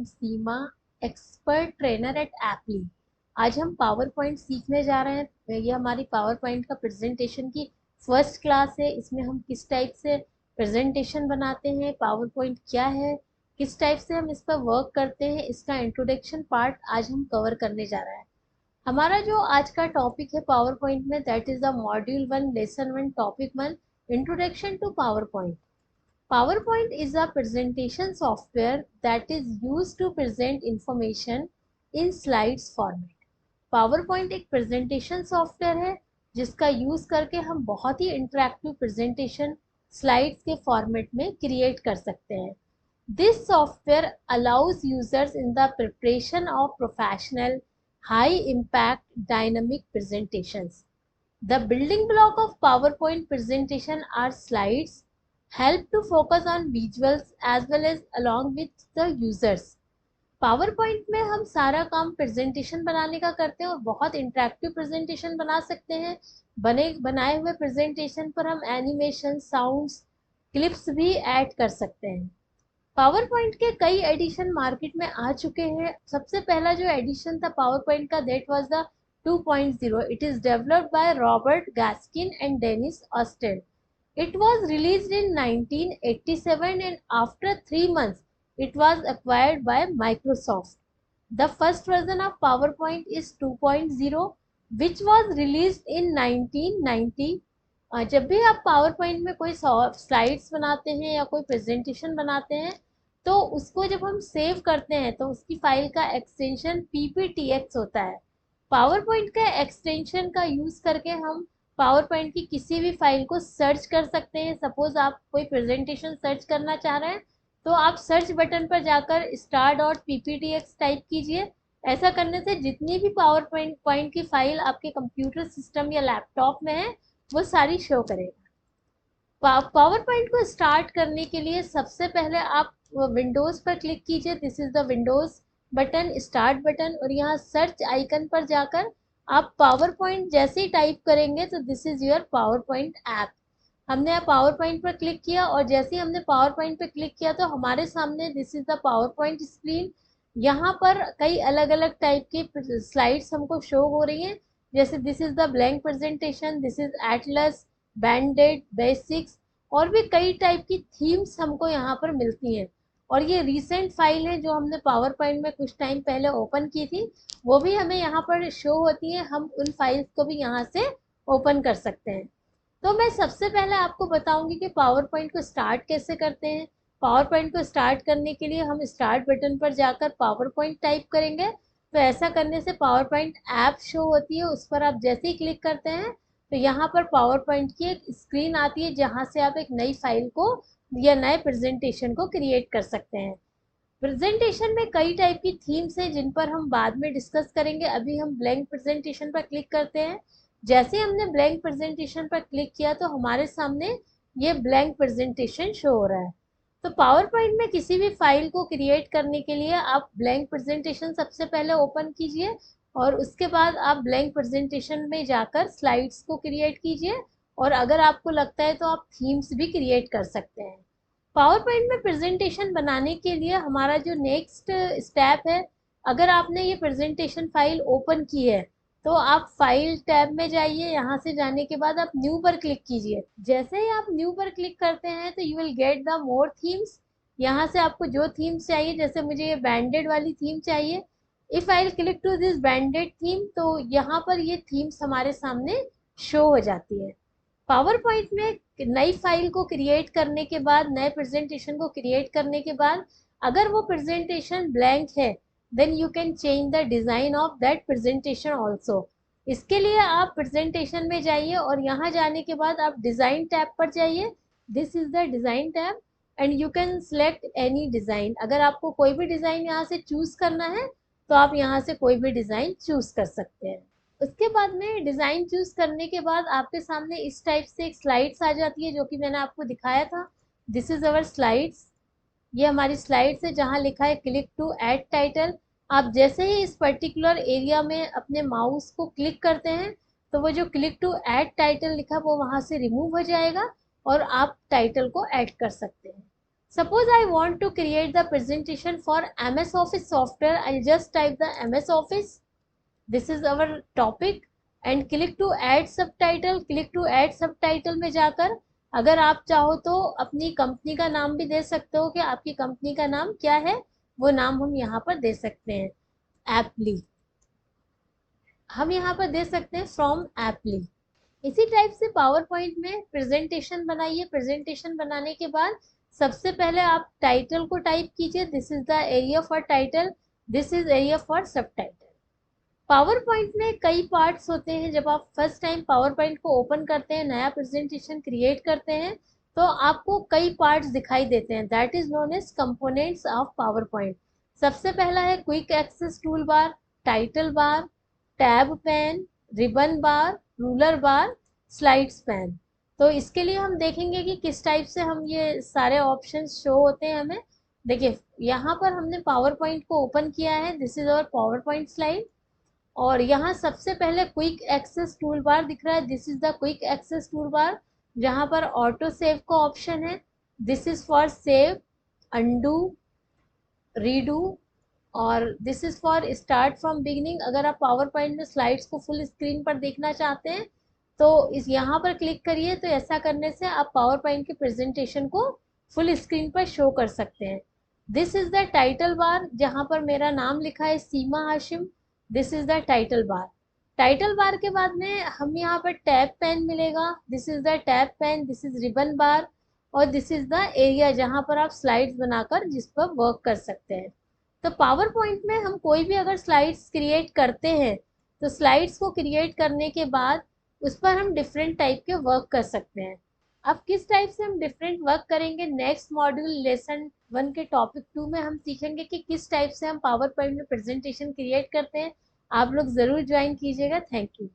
सीमा, expert trainer eight apply. आज हम power point सीखने जा रहे हैं। ये हमारी पावर पॉइंट का प्रेजेंटेशन की फर्स्ट क्लास है। इसमें हम किस टाइप से प्रेजेंटेशन बनाते हैं, पावर पॉइंट क्या है, किस टाइप से हम इस पर वर्क करते हैं, इसका इंट्रोडक्शन पार्ट आज हम कवर करने जा रहे हैं। हमारा जो आज का टॉपिक है पावर पॉइंट में, that is the module 1 lesson 1 topic 1, introduction to PowerPoint. PowerPoint is a presentation software that is used to present information in slides format. PowerPoint एक presentation software है जिसका यूज करके हम बहुत ही interactive presentation slides के format में create कर सकते हैं। This software allows users in the preparation of professional, high impact, dynamic presentations. The building block of PowerPoint presentation are slides, help to focus on visuals as well as along with the users. Power point में हम सारा काम presentation बनाने का करते हैं और बहुत इंटरेक्टिव प्रेजेंटेशन बना सकते हैं। बनाए हुए प्रेजेंटेशन पर हम एनिमेशन, साउंड्स, क्लिप्स भी ऐड कर सकते हैं। पावर पॉइंट के कई एडिशन मार्केट में आ चुके हैं। सबसे पहला जो एडिशन था पावर पॉइंट का, that was the 2.0. It is developed by Robert Gaskins and Dennis Austin. It was released in 1987 and after 3 months it was acquired by Microsoft. The first version of PowerPoint is 2.0 which was released in 1990. जब भी आप PowerPoint में कोई slides बनाते हैं या कोई presentation बनाते हैं तो उसको जब हम सेव करते हैं तो उसकी फाइल का एक्सटेंशन PPTX होता है। PowerPoint के एक्सटेंशन का यूज करके हम पावर पॉइंट की किसी भी फाइल को सर्च कर सकते हैं। सपोज आप कोई प्रेजेंटेशन सर्च करना चाह रहे हैं तो आप सर्च बटन पर जाकर star.pptx टाइप कीजिए। ऐसा करने से जितनी भी पावर पॉइंट की फाइल आपके कंप्यूटर सिस्टम या लैपटॉप में है वो सारी शो करेगा। पावर पॉइंट को स्टार्ट करने के लिए सबसे पहले आप विंडोज पर क्लिक कीजिए। This is the Windows button, start button, और यहाँ सर्च आइकन पर जाकर आप पावर पॉइंट जैसे ही टाइप करेंगे तो this is your power point app. हमने यहाँ पावर पॉइंट पर क्लिक किया और जैसे ही हमने पावर पॉइंट पर क्लिक किया तो हमारे सामने this is the power point screen. यहाँ पर कई अलग अलग टाइप की स्लाइड्स हमको शो हो रही हैं, जैसे this is the blank presentation, this is Atlas, banded, basics, और भी कई टाइप की थीम्स हमको यहाँ पर मिलती हैं। और ये रिसेंट फाइल है जो हमने पावर पॉइंट में कुछ टाइम पहले ओपन की थी, वो भी हमें यहाँ पर शो होती है। हम उन फाइल्स को भी यहाँ से ओपन कर सकते हैं। तो मैं सबसे पहले आपको बताऊंगी कि पावर पॉइंट को स्टार्ट कैसे करते हैं। पावर पॉइंट को स्टार्ट करने के लिए हम स्टार्ट बटन पर जाकर पावर पॉइंट टाइप करेंगे तो ऐसा करने से पावर पॉइंट ऐप शो होती है। उस पर आप जैसे ही क्लिक करते हैं तो यहाँ पर पावर पॉइंट की एक स्क्रीन आती है जहाँ से आप एक नई फाइल को या नए प्रेजेंटेशन को क्रिएट कर सकते हैं। प्रेजेंटेशन में कई टाइप की थीम्स हैं जिन पर हम बाद में डिस्कस करेंगे। अभी हम ब्लैंक प्रेजेंटेशन पर क्लिक करते हैं। जैसे हमने ब्लैंक प्रेजेंटेशन पर क्लिक किया तो हमारे सामने ये ब्लैंक प्रेजेंटेशन शो हो रहा है। तो पावर पॉइंट में किसी भी फाइल को क्रिएट करने के लिए आप ब्लैंक प्रेजेंटेशन सबसे पहले ओपन कीजिए और उसके बाद आप ब्लैंक प्रेजेंटेशन में जाकर स्लाइड्स को क्रिएट कीजिए, और अगर आपको लगता है तो आप थीम्स भी क्रिएट कर सकते हैं। पावर पॉइंट में प्रेजेंटेशन बनाने के लिए हमारा जो नेक्स्ट स्टेप है, अगर आपने ये प्रेजेंटेशन फाइल ओपन की है तो आप फाइल टैब में जाइए। यहाँ से जाने के बाद आप न्यू पर क्लिक कीजिए। जैसे ही आप न्यू पर क्लिक करते हैं तो you will get the more themes. यहाँ से आपको जो थीम्स चाहिए, जैसे मुझे ये बैंडेड वाली थीम चाहिए, if I click to this banded theme तो यहाँ पर ये थीम्स हमारे सामने शो हो जाती है। पावर पॉइंट में नई फाइल को क्रिएट करने के बाद, नए प्रेजेंटेशन को क्रिएट करने के बाद, अगर वो प्रेजेंटेशन ब्लैंक है then you can change the design of that presentation also. इसके लिए आप प्रेजेंटेशन में जाइए और यहाँ जाने के बाद आप डिज़ाइन टैब पर जाइए। This is the design tab and you can select any design. अगर आपको कोई भी डिज़ाइन यहाँ से चूज करना है तो आप यहाँ से कोई भी डिज़ाइन चूज कर सकते हैं। उसके बाद में डिज़ाइन चूज करने के बाद आपके सामने इस टाइप से एक स्लाइड्स आ जाती है जो कि मैंने आपको दिखाया था। This is our slides. ये हमारी स्लाइड्स है जहाँ लिखा है क्लिक टू ऐड टाइटल। आप जैसे ही इस पर्टिकुलर एरिया में अपने माउस को क्लिक करते हैं तो वो जो क्लिक टू ऐड टाइटल लिखा वो वहाँ से रिमूव हो जाएगा और आप टाइटल को ऐड कर सकते हैं। Suppose I want to create the presentation for MS Office software. I'll just type the MS Office. This is our topic and click to add subtitle. click to add subtitle में जाकर अगर आप चाहो तो अपनी कंपनी का नाम भी दे सकते हो कि आपकी कंपनी का नाम क्या है, वो नाम हम यहाँ पर दे सकते हैं। एप्ली हम यहाँ पर दे सकते हैं फ्रॉम एप्ली। इसी टाइप से पावर पॉइंट में प्रेजेंटेशन बनाइए। प्रेजेंटेशन बनाने के बाद सबसे पहले आप टाइटल को टाइप कीजिए, this is the area for title, this is area for सब टाइटल। पावर पॉइंट में कई पार्ट्स होते हैं। जब आप फर्स्ट टाइम पावर पॉइंट को ओपन करते हैं, नया प्रेजेंटेशन क्रिएट करते हैं, तो आपको कई पार्ट्स दिखाई देते हैं, that is known as components of PowerPoint. सबसे पहला है quick access toolbar, title bar, tab pane, ribbon bar, ruler bar, slides pane. तो इसके लिए हम देखेंगे कि किस टाइप से हम ये सारे ऑप्शंस शो होते हैं हमें। देखिए यहाँ पर हमने पावर पॉइंट को ओपन किया है, this is our PowerPoint slide, और यहाँ सबसे पहले क्विक एक्सेस टूल बार दिख रहा है, this is the quick access toolbar, जहाँ पर ऑटो सेव का ऑप्शन है, this is for save, undo, redo, और this is for start from beginning. अगर आप पावर पॉइंट में स्लाइड्स को फुल स्क्रीन पर देखना चाहते हैं तो इस यहाँ पर क्लिक करिए, तो ऐसा करने से आप पावर पॉइंट के प्रेजेंटेशन को फुल स्क्रीन पर शो कर सकते हैं। This is the title bar, जहाँ पर मेरा नाम लिखा है Seema Hashim, this is the title bar. Title bar के बाद में हम यहाँ पर टैब पेन मिलेगा, this is the tab pane, this is ribbon bar, और दिस इज द एरिया जहाँ पर आप स्लाइड्स बनाकर जिस पर वर्क कर सकते हैं। तो पावर पॉइंट में हम कोई भी अगर स्लाइड्स क्रिएट करते हैं तो स्लाइड्स को क्रिएट करने के बाद उस पर हम डिफरेंट टाइप के वर्क कर सकते हैं। अब किस टाइप से हम डिफरेंट वर्क करेंगे, नेक्स्ट मॉड्यूल लेसन 1 के टॉपिक 2 में हम सीखेंगे कि किस टाइप से हम पावर पॉइंट में प्रेजेंटेशन क्रिएट करते हैं। आप लोग ज़रूर ज्वाइन कीजिएगा। Thank you.